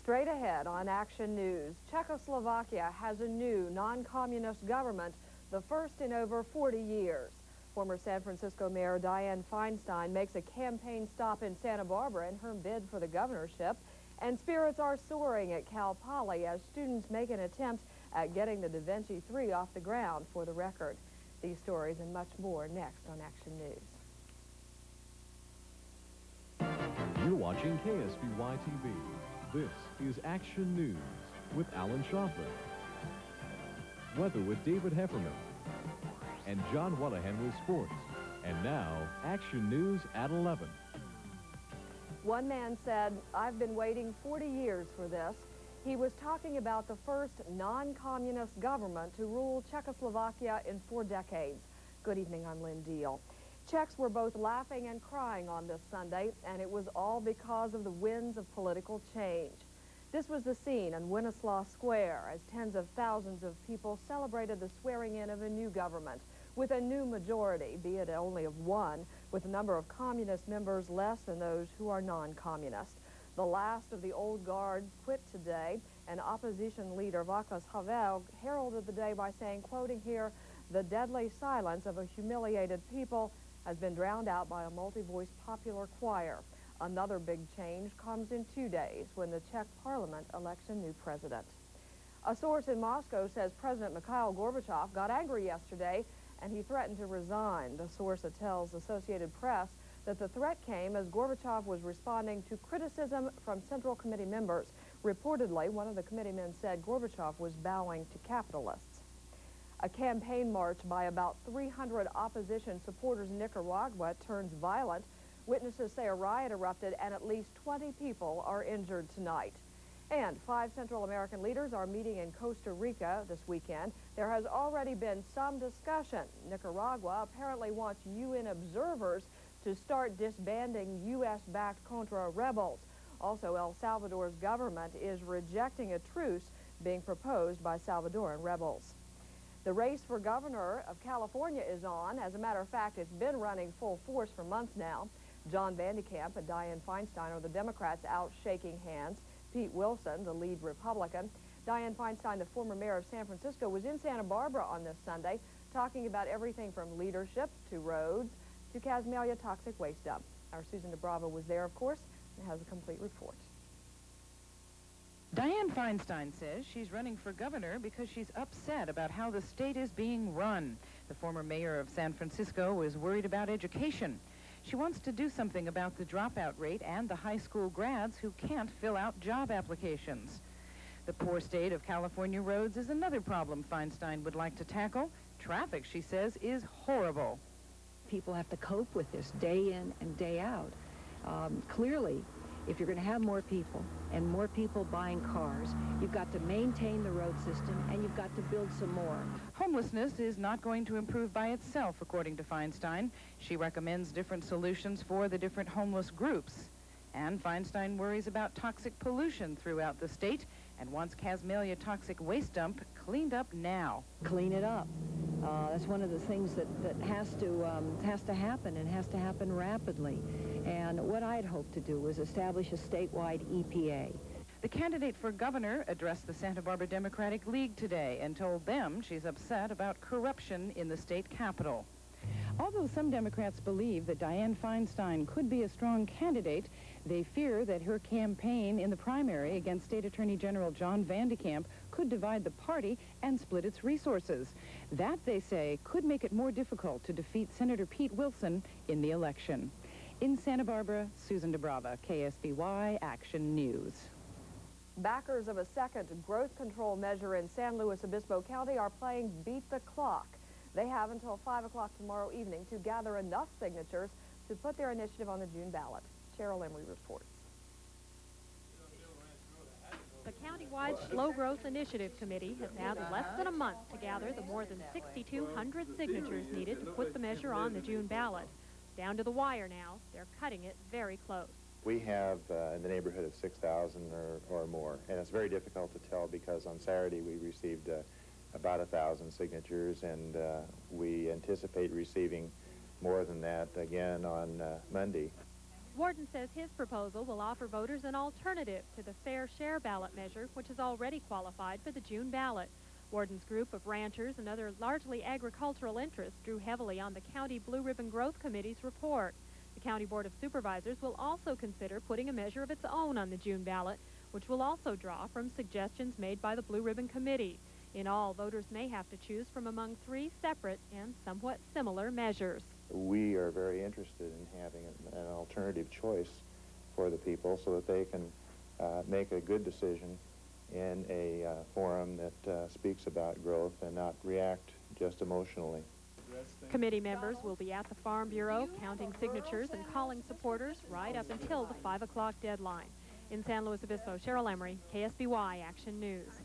Straight ahead on Action News, Czechoslovakia has a new non-communist government, the first in over 40 years. Former San Francisco Mayor Dianne Feinstein makes a campaign stop in Santa Barbara in her bid for the governorship. And spirits are soaring at Cal Poly as students make an attempt at getting the Da Vinci 3 off the ground for the record. These stories and much more next on Action News. You're watching KSBY TV. This is Action News with Alan Schauffler. Weather with David Hefferman. And John Whallahan with sports. And now, Action News at 11. One man said, "I've been waiting 40 years for this." He was talking about the first non-communist government to rule Czechoslovakia in 4 decades. Good evening, I'm Lynn Deal. Czechs were both laughing and crying on this Sunday, and it was all because of the winds of political change. This was the scene on Wenceslas Square as tens of thousands of people celebrated the swearing in of a new government with a new majority, be it only of one, with the number of communist members less than those who are non-communist. The last of the old guard quit today, and opposition leader Václav Havel heralded the day by saying, quoting here, "The deadly silence of a humiliated people has been drowned out by a multi-voice popular choir." Another big change comes in 2 days when the Czech parliament elects a new president. A source in Moscow says President Mikhail Gorbachev got angry yesterday and he threatened to resign. The source tells Associated Press that the threat came as Gorbachev was responding to criticism from Central Committee members. Reportedly, one of the committeemen said Gorbachev was bowing to capitalists. A campaign march by about 300 opposition supporters in Nicaragua turns violent. Witnesses say a riot erupted and at least 20 people are injured tonight. And 5 Central American leaders are meeting in Costa Rica this weekend. There has already been some discussion. Nicaragua apparently wants UN observers to start disbanding U.S.-backed Contra rebels. Also, El Salvador's government is rejecting a truce being proposed by Salvadoran rebels. The race for governor of California is on. As a matter of fact, it's been running full force for months now. John Vandekamp and Dianne Feinstein are the Democrats out shaking hands. Pete Wilson, the lead Republican. Dianne Feinstein, the former mayor of San Francisco, was in Santa Barbara on this Sunday talking about everything from leadership to roads to Casamigos toxic waste dump. Our Susan DeBravo was there, of course, and has a complete report. Dianne Feinstein says she's running for governor because she's upset about how the state is being run. The former mayor of San Francisco is worried about education. She wants to do something about the dropout rate and the high school grads who can't fill out job applications. The poor state of California roads is another problem Feinstein would like to tackle. Traffic, she says, is horrible. People have to cope with this day in and day out. Clearly, if you're going to have more people and more people buying cars, you've got to maintain the road system and you've got to build some more. Homelessness is not going to improve by itself, according to Feinstein. She recommends different solutions for the different homeless groups. And Feinstein worries about toxic pollution throughout the state and wants Casamigos toxic waste dump cleaned up now. Clean it up. That's one of the things that has to happen, and has to happen rapidly. And what I'd hoped to do was establish a statewide EPA. The candidate for governor addressed the Santa Barbara Democratic League today and told them she's upset about corruption in the state capitol. Although some Democrats believe that Dianne Feinstein could be a strong candidate, they fear that her campaign in the primary against State Attorney General John Vandekamp could divide the party and split its resources. That, they say, could make it more difficult to defeat Senator Pete Wilson in the election. In Santa Barbara, Susan DeBrava, KSBY Action News. Backers of a second growth control measure in San Luis Obispo County are playing beat the clock. They have until 5 o'clock tomorrow evening to gather enough signatures to put their initiative on the June ballot. Cheryl Emery reports. The countywide Slow Growth Initiative Committee has had less than a month to gather the more than 6,200 signatures needed to put the measure on the June ballot. Down to the wire now. They're cutting it very close. We have in the neighborhood of 6,000 or more, and it's very difficult to tell because on Saturday we received about 1,000 signatures, and we anticipate receiving more than that again on Monday. Warden says his proposal will offer voters an alternative to the fair share ballot measure, which has already qualified for the June ballot. Warden's group of ranchers and other largely agricultural interests drew heavily on the County Blue Ribbon Growth Committee's report. The County Board of Supervisors will also consider putting a measure of its own on the June ballot, which will also draw from suggestions made by the Blue Ribbon Committee. In all, voters may have to choose from among 3 separate and somewhat similar measures. We are very interested in having an alternative choice for the people so that they can make a good decision in a forum that speaks about growth and not react just emotionally. Committee members will be at the Farm Bureau counting signatures and calling supporters right up until the 5 o'clock deadline. In San Luis Obispo, Cheryl Emery, KSBY Action News.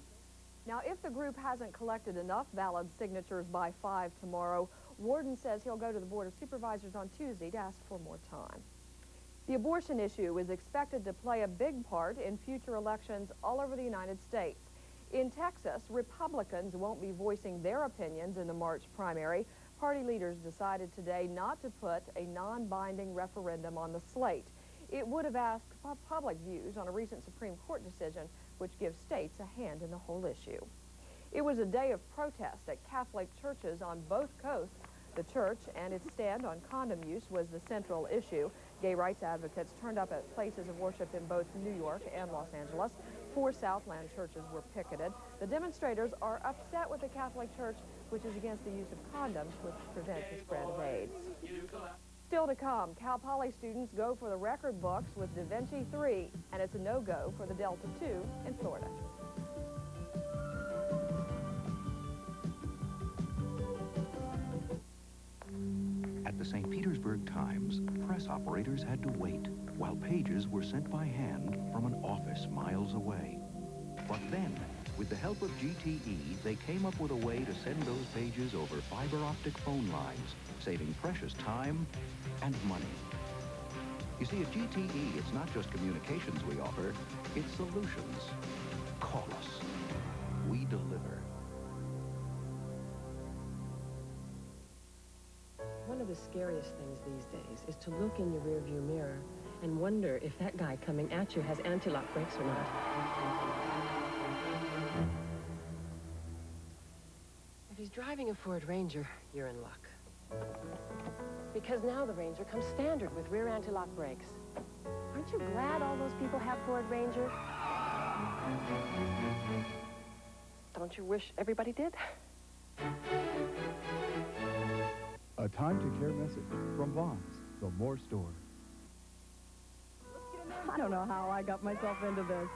Now, if the group hasn't collected enough valid signatures by 5 tomorrow, Warden says he'll go to the Board of Supervisors on Tuesday to ask for more time. The abortion issue is expected to play a big part in future elections all over the United States. In Texas, Republicans won't be voicing their opinions in the March primary. Party leaders decided today not to put a non-binding referendum on the slate. It would have asked for public views on a recent Supreme Court decision which gives states a hand in the whole issue. It was a day of protest at Catholic churches on both coasts. The church and its stand on condom use was the central issue. Gay rights advocates turned up at places of worship in both New York and Los Angeles. 4 Southland churches were picketed. The demonstrators are upset with the Catholic Church, which is against the use of condoms, which prevent the spread of AIDS. Still to come, Cal Poly students go for the record books with Da Vinci 3, and it's a no-go for the Delta II in Florida. At the St. Petersburg Times, press operators had to wait while pages were sent by hand from an office miles away. But then, with the help of GTE, they came up with a way to send those pages over fiber optic phone lines, saving precious time and money. You see, at GTE, it's not just communications we offer, it's solutions. Call us. We deliver. One of the scariest things these days is to look in your rearview mirror and wonder if that guy coming at you has anti-lock brakes or not. If he's driving a Ford Ranger, you're in luck. Because now the Ranger comes standard with rear anti-lock brakes. Aren't you glad all those people have Ford Rangers? Don't you wish everybody did? A time to care message from Vons, the Moore store. I don't know how I got myself into this.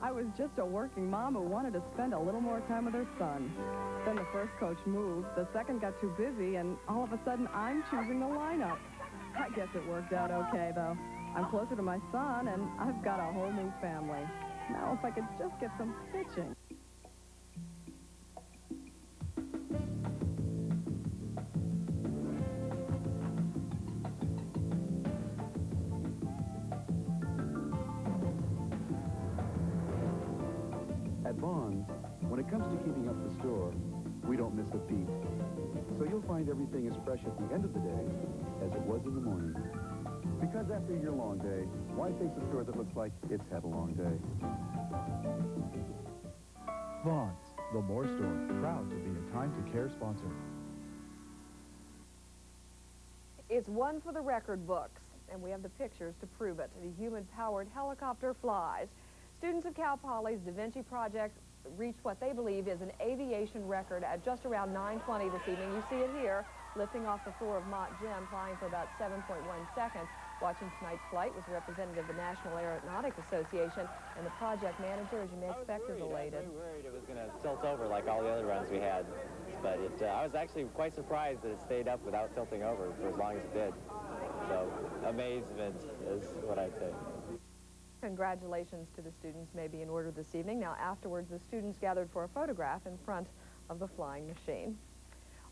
I was just a working mom who wanted to spend a little more time with her son. Then the first coach moved, the second got too busy, and all of a sudden I'm choosing the lineup. I guess it worked out okay, though. I'm closer to my son, and I've got a whole new family. Now, if I could just get some pitching. At Vons, when it comes to keeping up the store, we don't miss a beat. So you'll find everything as fresh at the end of the day as it was in the morning. Because after your long day, why face a store that looks like it's had a long day? Vons, the Moore store, proud to be a Time to Care sponsor. It's one for the record books, and we have the pictures to prove it. The human-powered helicopter flies. Students of Cal Poly's Da Vinci project reached what they believe is an aviation record at just around 9:20 this evening. You see it here, lifting off the floor of Mott Gym, flying for about 7.1 seconds. Watching tonight's flight was a representative of the National Aeronautic Association, and the project manager, as you may expect, is elated. I was worried it was going to tilt over like all the other runs we had, but I was actually quite surprised that it stayed up without tilting over for as long as it did. So, amazement is what I'd say. Congratulations to the students may be in order this evening. Now, afterwards, the students gathered for a photograph in front of the flying machine.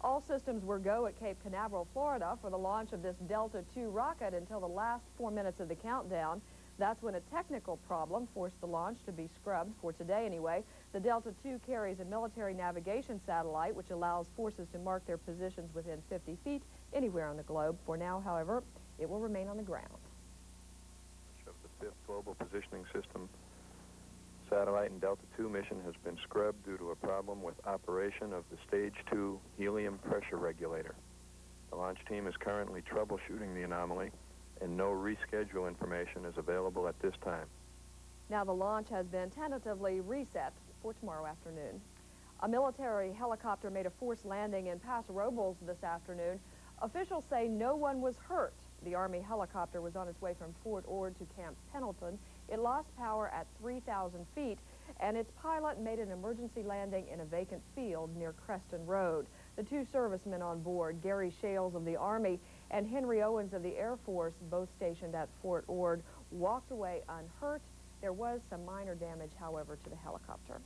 All systems were go at Cape Canaveral, Florida for the launch of this Delta II rocket until the last 4 minutes of the countdown. That's when a technical problem forced the launch to be scrubbed, for today anyway. The Delta II carries a military navigation satellite which allows forces to mark their positions within 50 feet anywhere on the globe. For now, however, it will remain on the ground. fifth global positioning system satellite and Delta II mission has been scrubbed due to a problem with operation of the Stage 2 helium pressure regulator. The launch team is currently troubleshooting the anomaly, and no reschedule information is available at this time. Now the launch has been tentatively reset for tomorrow afternoon. A military helicopter made a forced landing in Paso Robles this afternoon. Officials say no one was hurt. The Army helicopter was on its way from Fort Ord to Camp Pendleton. It lost power at 3,000 feet, and its pilot made an emergency landing in a vacant field near Creston Road. The two servicemen on board, Gary Shales of the Army and Henry Owens of the Air Force, both stationed at Fort Ord, walked away unhurt. There was some minor damage, however, to the helicopter.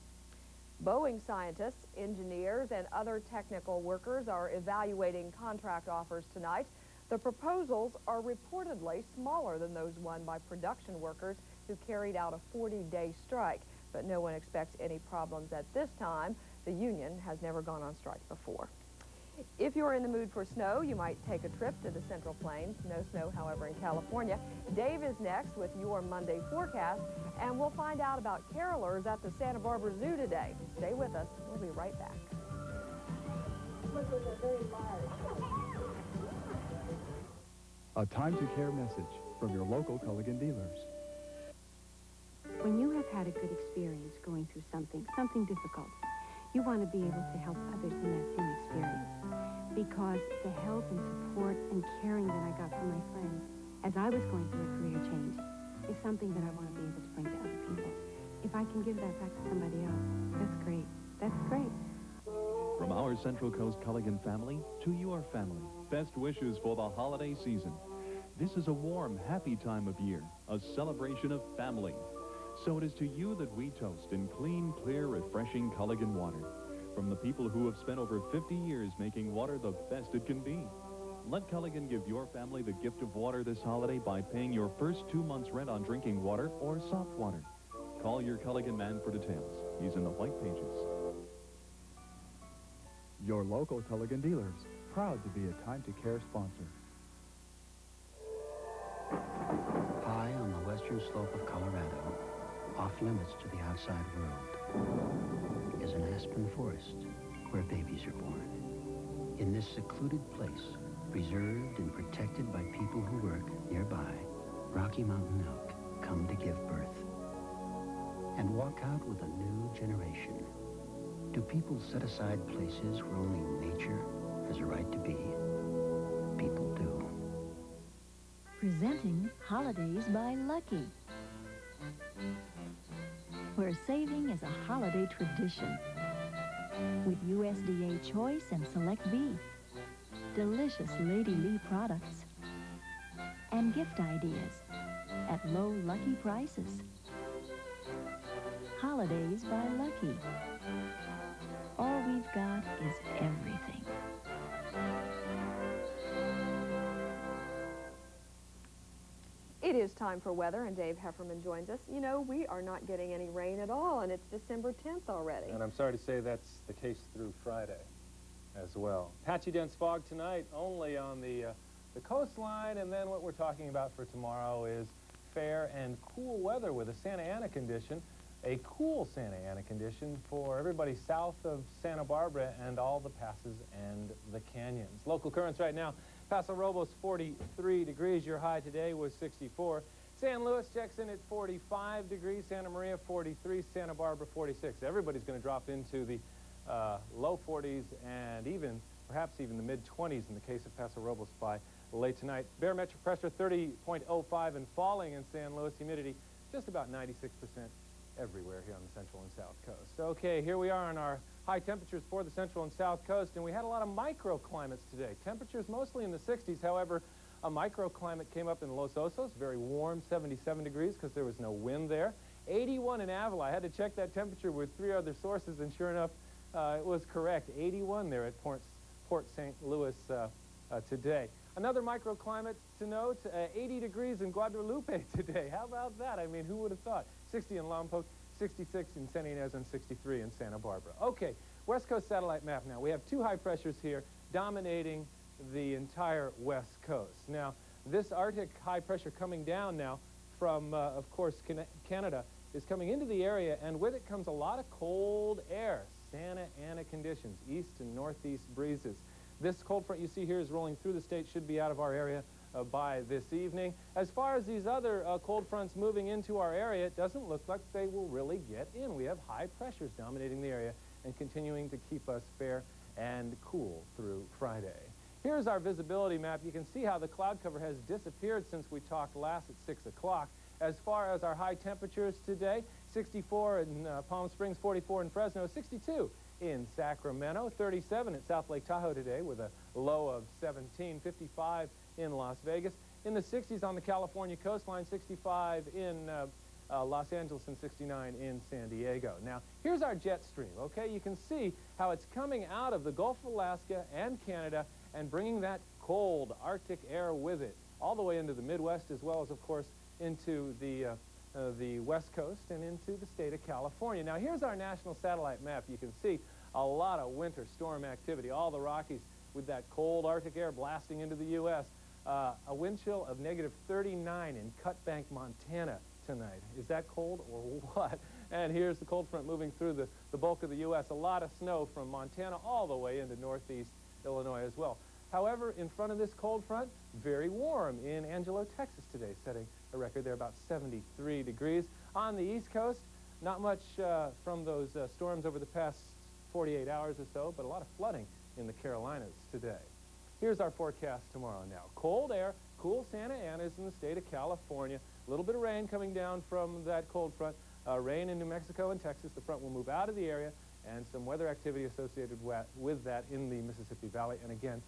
Boeing scientists, engineers, and other technical workers are evaluating contract offers tonight. The proposals are reportedly smaller than those won by production workers who carried out a 40-day strike, but no one expects any problems at this time. The union has never gone on strike before. If you're in the mood for snow, you might take a trip to the Central Plains. No snow, however, in California. Dave is next with your Monday forecast, and we'll find out about carolers at the Santa Barbara Zoo today. Stay with us. We'll be right back. A time to care message from your local Culligan dealers. When you have had a good experience going through something difficult, you want to be able to help others in that same experience. Because the help and support and caring that I got from my friends as I was going through a career change is something that I want to be able to bring to other people. If I can give that back to somebody else, that's great. That's great. From our Central Coast Culligan family to your family, best wishes for the holiday season. This is a warm, happy time of year, a celebration of family. So it is to you that we toast in clean, clear, refreshing Culligan water. From the people who have spent over 50 years making water the best it can be. Let Culligan give your family the gift of water this holiday by paying your first 2 months' rent on drinking water or soft water. Call your Culligan man for details. He's in the white pages. Your local Culligan dealers, proud to be a Time to Care sponsor. High on the western slope of Colorado, off limits to the outside world, is an aspen forest where babies are born. In this secluded place, preserved and protected by people who work nearby, Rocky Mountain elk come to give birth and walk out with a new generation. Do people set aside places where only nature has a right to be? People do. Presenting Holidays by Lucky, where saving is a holiday tradition. With USDA Choice and Select Beef, delicious Lady Lee products, and gift ideas at low Lucky prices. Holidays by Lucky. All we've got is everything. It is time for weather, and Dave Hefferman joins us. You know, we are not getting any rain at all, and it's December 10th already. And I'm sorry to say that's the case through Friday as well. Patchy dense fog tonight only on the coastline, and then what we're talking about for tomorrow is fair and cool weather with a Santa Ana condition, a cool Santa Ana condition for everybody south of Santa Barbara and all the passes and the canyons. Local currents right now. Paso Robles, 43 degrees. Your high today was 64. San Luis checks in at 45 degrees. Santa Maria, 43. Santa Barbara, 46. Everybody's going to drop into the low 40s and perhaps even the mid-20s in the case of Paso Robles by late tonight. Barometric pressure, 30.05 and falling in San Luis. Humidity, just about 96% everywhere here on the Central and South Coast. Okay, here we are on our high temperatures for the Central and South Coast, and we had a lot of microclimates today. Temperatures mostly in the 60s. However, a microclimate came up in Los Osos, very warm, 77 degrees because there was no wind there. 81 in Avila. I had to check that temperature with 3 other sources, and sure enough, it was correct. 81 there at Port St. Louis today. Another microclimate to note, 80 degrees in Guadalupe today. How about that? I mean, who would have thought? 60 in Lompoc, 66 in San Ynez, and 63 in Santa Barbara. Okay, West Coast satellite map now. We have 2 high pressures here dominating the entire West Coast. Now, this Arctic high pressure coming down now from, of course, Canada is coming into the area, and with it comes a lot of cold air. Santa Ana conditions, east and northeast breezes. This cold front you see here is rolling through the state, should be out of our area by this evening. As far as these other cold fronts moving into our area, it doesn't look like they will really get in. We have high pressures dominating the area and continuing to keep us fair and cool through Friday. Here's our visibility map. You can see how the cloud cover has disappeared since we talked last at 6 o'clock. As far as our high temperatures today, 64 in Palm Springs, 44 in Fresno, 62 in Sacramento, 37 at South Lake Tahoe today with a low of 17, 55 in Las Vegas. In the 60s on the California coastline, 65 in Los Angeles and 69 in San Diego. Now, here's our jet stream, okay? You can see how it's coming out of the Gulf of Alaska and Canada and bringing that cold Arctic air with it all the way into the Midwest, as well as, of course, into the West Coast and into the state of California. Now, here's our national satellite map. You can see a lot of winter storm activity, all the Rockies with that cold Arctic air blasting into the U.S. A wind chill of -39 in Cut Bank, Montana tonight. Is that cold or what? And here's the cold front moving through the bulk of the U.S. A lot of snow from Montana all the way into northeast Illinois as well. However, in front of this cold front, very warm in Angelo, Texas today, setting a record there about 73 degrees. On the East Coast, not much from those storms over the past 48 hours or so, but a lot of flooding in the Carolinas today. Here's our forecast tomorrow now. Cold air, cool Santa Ana is in the state of California. A little bit of rain coming down from that cold front. Rain in New Mexico and Texas. The front will move out of the area, and some weather activity associated with that in the Mississippi Valley, and again,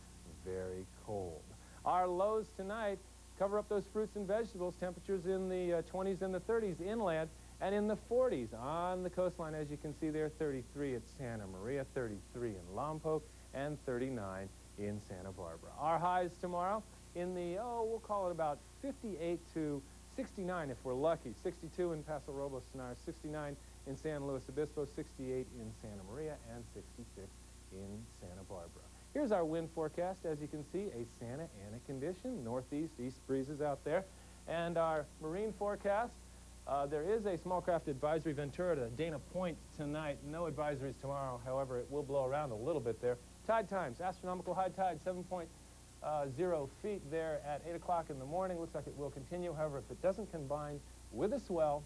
very cold. Our lows tonight cover up those fruits and vegetables. Temperatures in the 20s and the 30s inland, and in the 40s on the coastline, as you can see there, 33 at Santa Maria, 33 in Lompoc, and 39 in Santa Barbara. Our highs tomorrow in the, we'll call it about 58 to 69 if we're lucky. 62 in Paso Robles, Sonora, 69 in San Luis Obispo, 68 in Santa Maria, and 66 in Santa Barbara. Here's our wind forecast. As you can see, a Santa Ana condition, northeast, east breezes out there. And our marine forecast, there is a small craft advisory Ventura to Dana Point tonight. No advisories tomorrow. However, it will blow around a little bit there. Tide times, astronomical high tide, 7.0 feet there at 8 o'clock in the morning. Looks like it will continue. However, if it doesn't combine with a swell,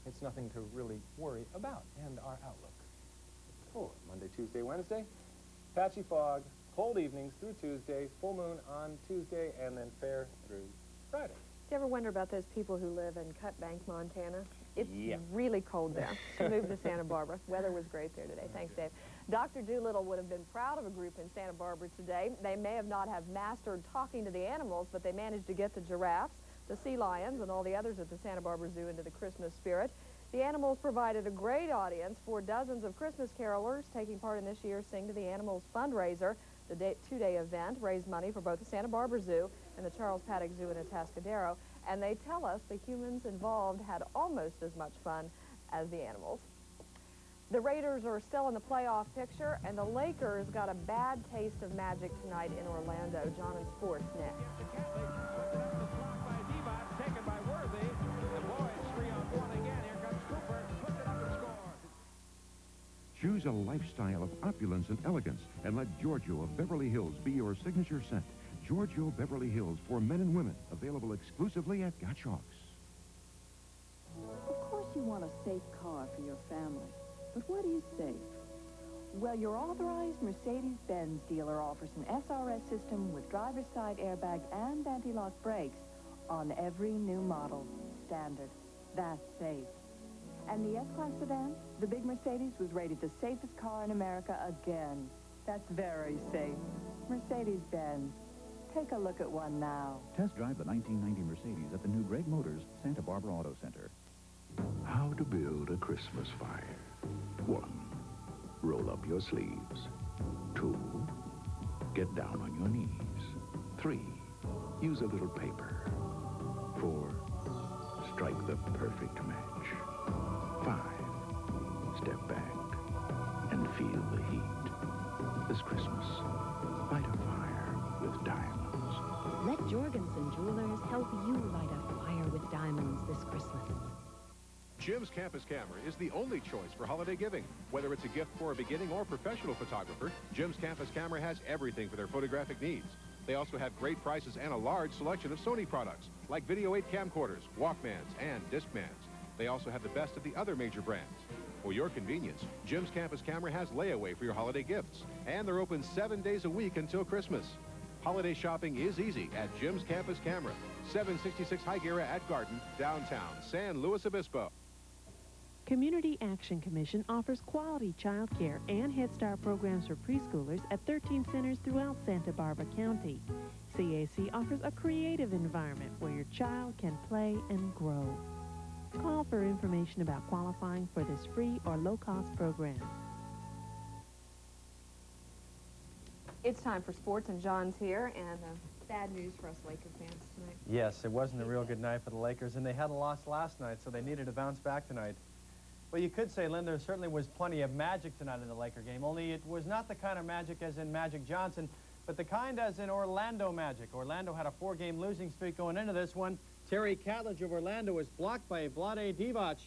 it's nothing to really worry about. And our outlook for Monday, Tuesday, Wednesday. Patchy fog, cold evenings through Tuesday, full moon on Tuesday, and then fair through Friday. Do you ever wonder about those people who live in Cut Bank, Montana? It's really cold there. She moved to Santa Barbara. Weather was great there today. Thanks, Dave. Dr. Doolittle would have been proud of a group in Santa Barbara today. They may have not have mastered talking to the animals, but they managed to get the giraffes, the sea lions, and all the others at the Santa Barbara Zoo into the Christmas spirit. The animals provided a great audience for dozens of Christmas carolers taking part in this year's Sing to the Animals fundraiser. The two-day event raised money for both the Santa Barbara Zoo and the Charles Paddock Zoo in Atascadero, and they tell us the humans involved had almost as much fun as the animals. The Raiders are still in the playoff picture, and the Lakers got a bad taste of magic tonight in Orlando. John and Sports next. Choose a lifestyle of opulence and elegance, and let Giorgio of Beverly Hills be your signature scent. Giorgio Beverly Hills for men and women, available exclusively at Gottschalk's. Of course you want a safe car for your family, but what is safe? Well, your authorized Mercedes-Benz dealer offers an SRS system with driver's side airbag and anti-lock brakes on every new model. Standard. That's safe. And the S-Class sedan, the big Mercedes, was rated the safest car in America again. That's very safe. Mercedes-Benz. Take a look at one now. Test drive the 1990 Mercedes at the new Greg Motors Santa Barbara Auto Center. How to build a Christmas fire. 1. Roll up your sleeves. 2. Get down on your knees. 3. Use a little paper. 4. Strike the perfect match. 5. Step back and feel the heat. This Christmas, light a fire with diamonds. Let Jorgensen Jewelers help you light a fire with diamonds. diamonds this Christmas. Jim's Campus Camera is the only choice for holiday giving. Whether it's a gift for a beginning or professional photographer, Jim's Campus Camera has everything for their photographic needs. They also have great prices and a large selection of Sony products, like Video 8 camcorders, Walkmans, and Discmans. They also have the best of the other major brands. For your convenience, Jim's Campus Camera has layaway for your holiday gifts, and they're open 7 days a week until Christmas. Holiday shopping is easy at Jim's Campus Camera, 766 Higuera at Garden, downtown San Luis Obispo. Community Action Commission offers quality child care and Head Start programs for preschoolers at 13 centers throughout Santa Barbara County. CAC offers a creative environment where your child can play and grow. Call for information about qualifying for this free or low-cost program. It's time for sports, and John's here, and bad news for us Laker fans tonight. Yes, it wasn't a real good night for the Lakers, and they had a loss last night, so they needed to bounce back tonight. Well, you could say, Lynn, there certainly was plenty of magic tonight in the Laker game, only it was not the kind of magic as in Magic Johnson, but the kind as in Orlando Magic. Orlando had a 4-game losing streak going into this one. Terry Catledge of Orlando was blocked by Vlade Divac.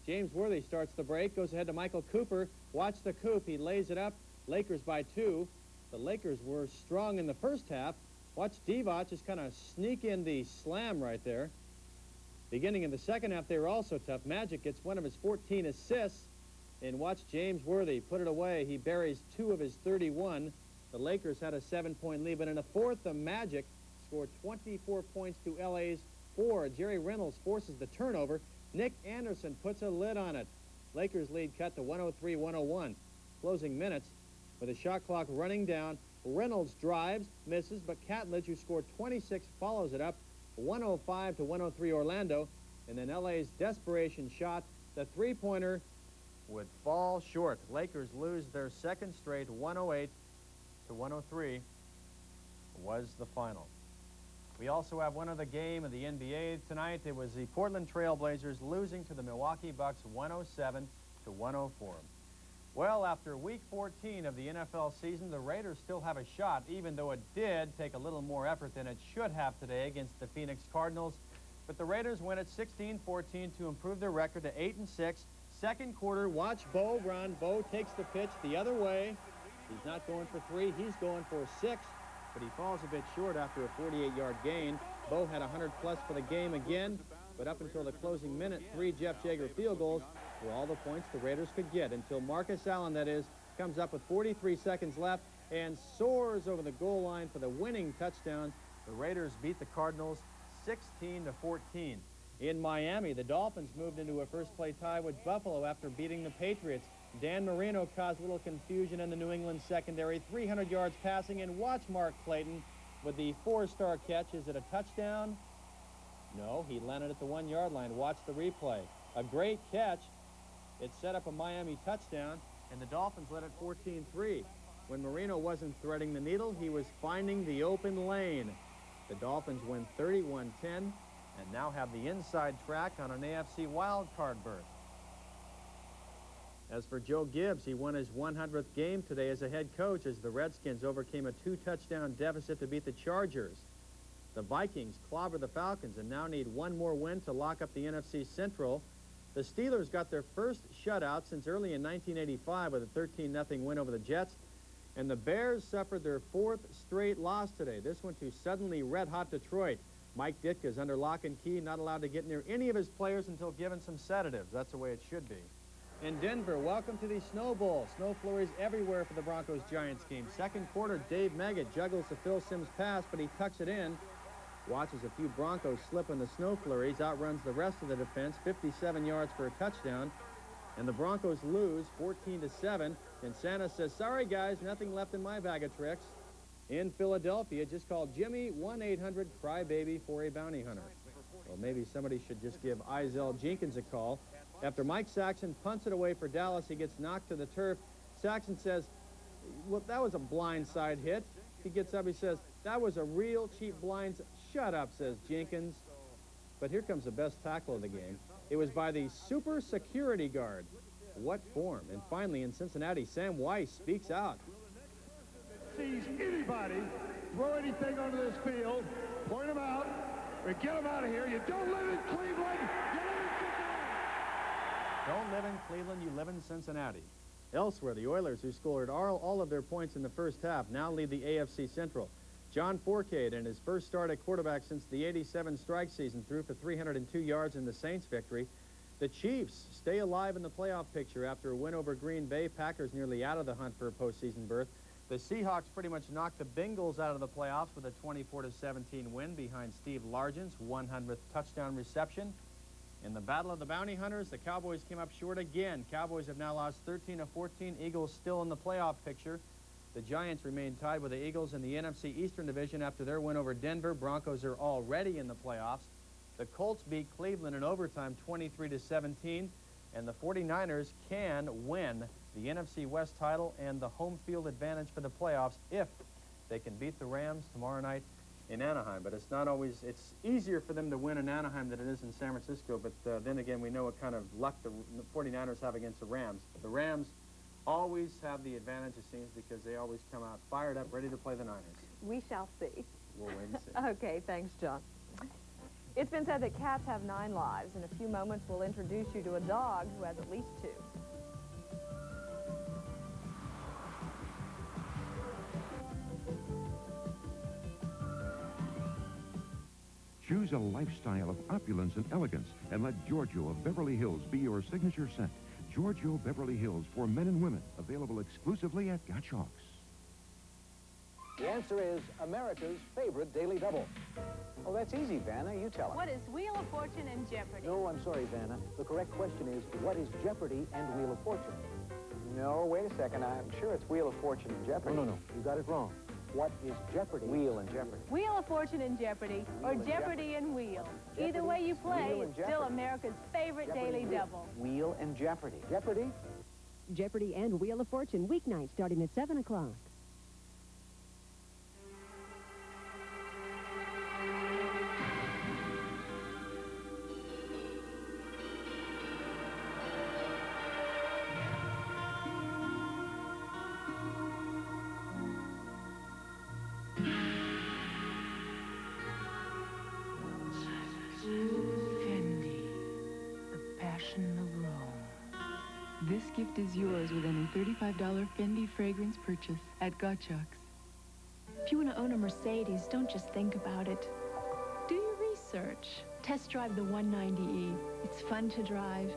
James Worthy starts the break, goes ahead to Michael Cooper. Watch the Coop. He lays it up. Lakers by 2. The Lakers were strong in the first half. Watch Divac just kind of sneak in the slam right there. Beginning in the second half, they were also tough. Magic gets one of his 14 assists. And watch James Worthy put it away. He buries 2 of his 31. The Lakers had a 7-point lead. But in the fourth, the Magic scored 24 points to LA's 4. Jerry Reynolds forces the turnover. Nick Anderson puts a lid on it. Lakers lead cut to 103-101. Closing minutes with the shot clock running down. Reynolds drives, misses, but Catledge, who scored 26, follows it up. 105-103 Orlando. And then LA's desperation shot, the three-pointer, would fall short. Lakers lose their second straight. 108-103 was the final. We also have one other game of the NBA tonight. It was the Portland Trail Blazers losing to the Milwaukee Bucks 107-104. Well, after week 14 of the NFL season, the Raiders still have a shot, even though it did take a little more effort than it should have today against the Phoenix Cardinals. But the Raiders win at 16-14 to improve their record to 8-6. Second quarter, watch Bo run. Bo takes the pitch the other way. He's not going for 3. He's going for 6. But he falls a bit short after a 48-yard gain. Bo had 100-plus for the game again, but up until the closing minute, 3 Jeff Jaeger field goals were all the points the Raiders could get until Marcus Allen, that is, comes up with 43 seconds left and soars over the goal line for the winning touchdown. The Raiders beat the Cardinals 16-14. In Miami, the Dolphins moved into a first-place tie with Buffalo after beating the Patriots. Dan Marino caused a little confusion in the New England secondary. 300 yards passing, and watch Mark Clayton with the 4-star catch. Is it a touchdown? No, he landed at the 1-yard line. Watch the replay. A great catch. It set up a Miami touchdown, and the Dolphins led at 14-3. When Marino wasn't threading the needle, he was finding the open lane. The Dolphins win 31-10 and now have the inside track on an AFC wildcard berth. As for Joe Gibbs, he won his 100th game today as a head coach as the Redskins overcame a 2-touchdown deficit to beat the Chargers. The Vikings clobber the Falcons and now need one more win to lock up the NFC Central. The Steelers got their first shutout since early in 1985 with a 13-0 win over the Jets. And the Bears suffered their 4th straight loss today. This one to suddenly red-hot Detroit. Mike Ditka's under lock and key, not allowed to get near any of his players until given some sedatives. That's the way it should be. In Denver, welcome to the Snow Bowl. Snow flurries everywhere for the Broncos-Giants game. Second quarter, Dave Meggett juggles the Phil Simms pass, but he tucks it in. Watches a few Broncos slip in the snow flurries, outruns the rest of the defense, 57 yards for a touchdown. And the Broncos lose 14-7. And Santa says, sorry, guys, nothing left in my bag of tricks. In Philadelphia, just call Jimmy 1-800-CRYBABY for a bounty hunter. Well, maybe somebody should just give Izell Jenkins a call. After Mike Saxon punts it away for Dallas, he gets knocked to the turf. Saxon says, well, that was a blindside hit. He gets up, he says, that was a real cheap blinds. Shut up, says Jenkins. But here comes the best tackle of the game. It was by the super security guard. What form? And finally, in Cincinnati, Sam Weiss speaks out. Sees anybody throw anything onto this field, point them out, But get them out of here. You don't live in Cleveland. You live in Cincinnati. Don't live in Cleveland, you live in Cincinnati. Elsewhere, the Oilers, who scored all of their points in the first half, now lead the AFC Central. John Fourcade, in his first start at quarterback since the '87 strike season, threw for 302 yards in the Saints' victory. The Chiefs stay alive in the playoff picture after a win over Green Bay. Packers nearly out of the hunt for a postseason berth. The Seahawks pretty much knocked the Bengals out of the playoffs with a 24-17 win behind Steve Largent's 100th touchdown reception. In the Battle of the Bounty Hunters, the Cowboys came up short again. Cowboys have now lost 13 of 14. Eagles still in the playoff picture. The Giants remain tied with the Eagles in the NFC Eastern Division after their win over Denver. Broncos are already in the playoffs. The Colts beat Cleveland in overtime 23-17, and the 49ers can win the NFC West title and the home field advantage for the playoffs if they can beat the Rams tomorrow night in Anaheim. But it's not always, it's easier for them to win in Anaheim than it is in San Francisco, but then again, we know what kind of luck the 49ers have against the Rams. The Rams always have the advantage, it seems, because they always come out fired up, ready to play the Niners. We shall see. We'll wait and see. Okay, thanks, John. It's been said that cats have 9 lives. In a few moments, we'll introduce you to a dog who has at least 2. Choose a lifestyle of opulence and elegance and let Giorgio of Beverly Hills be your signature scent. Giorgio Beverly Hills for men and women, available exclusively at Gottschalk's. The answer is America's favorite Daily Double. Oh, that's easy, Vanna. You tell us. What is Wheel of Fortune and Jeopardy? No, I'm sorry, Vanna. The correct question is, what is Jeopardy and Wheel of Fortune? No, wait a second. I'm sure it's Wheel of Fortune and Jeopardy. No. You got it wrong. What is Jeopardy? Wheel and Jeopardy. Wheel of Fortune and Jeopardy, or Jeopardy and Wheel. Either way you play, it's still America's favorite Daily Double. Wheel and Jeopardy. Jeopardy? Jeopardy and Wheel of Fortune, weeknights starting at 7 o'clock. Fendi, the passion of Rome. This gift is yours with any $35 Fendi fragrance purchase at Gottschalk's. If you want to own a Mercedes, don't just think about it. Do your research. Test drive the 190E. It's fun to drive,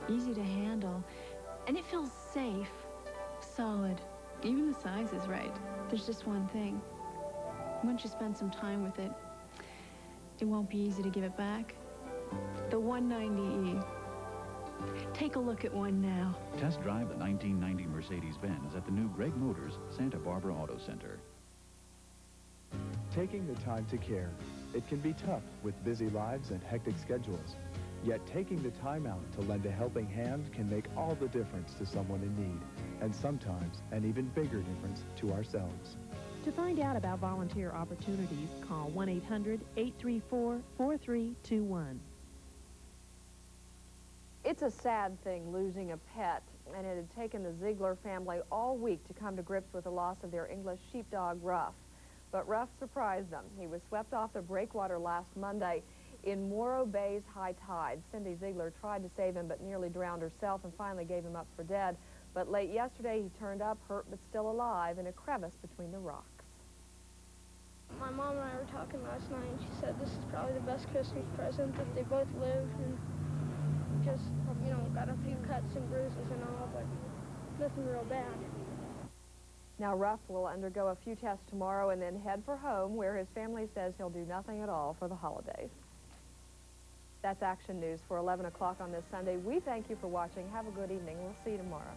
easy to handle, and it feels safe, solid. Even the size is right. There's just one thing. Once you spend some time with it, it won't be easy to give it back. The 190E. Take a look at one now. Test drive the 1990 Mercedes-Benz at the new Greg Motors Santa Barbara Auto Center. Taking the time to care. It can be tough with busy lives and hectic schedules. Yet taking the time out to lend a helping hand can make all the difference to someone in need, and sometimes an even bigger difference to ourselves. To find out about volunteer opportunities, call 1-800-834-4321. It's a sad thing losing a pet, and it had taken the Ziegler family all week to come to grips with the loss of their English sheepdog, Ruff. But Ruff surprised them. He was swept off the breakwater last Monday in Morro Bay's high tide. Cindy Ziegler tried to save him but nearly drowned herself and finally gave him up for dead. But late yesterday, he turned up, hurt but still alive, in a crevice between the rocks. My mom and I were talking last night, and she said this is probably the best Christmas present that they both lived, and just, you know, got a few cuts and bruises and all, but nothing real bad. Now, Ruff will undergo a few tests tomorrow and then head for home, where his family says he'll do nothing at all for the holidays. That's Action News for 11 o'clock on this Sunday. We thank you for watching. Have a good evening. We'll see you tomorrow.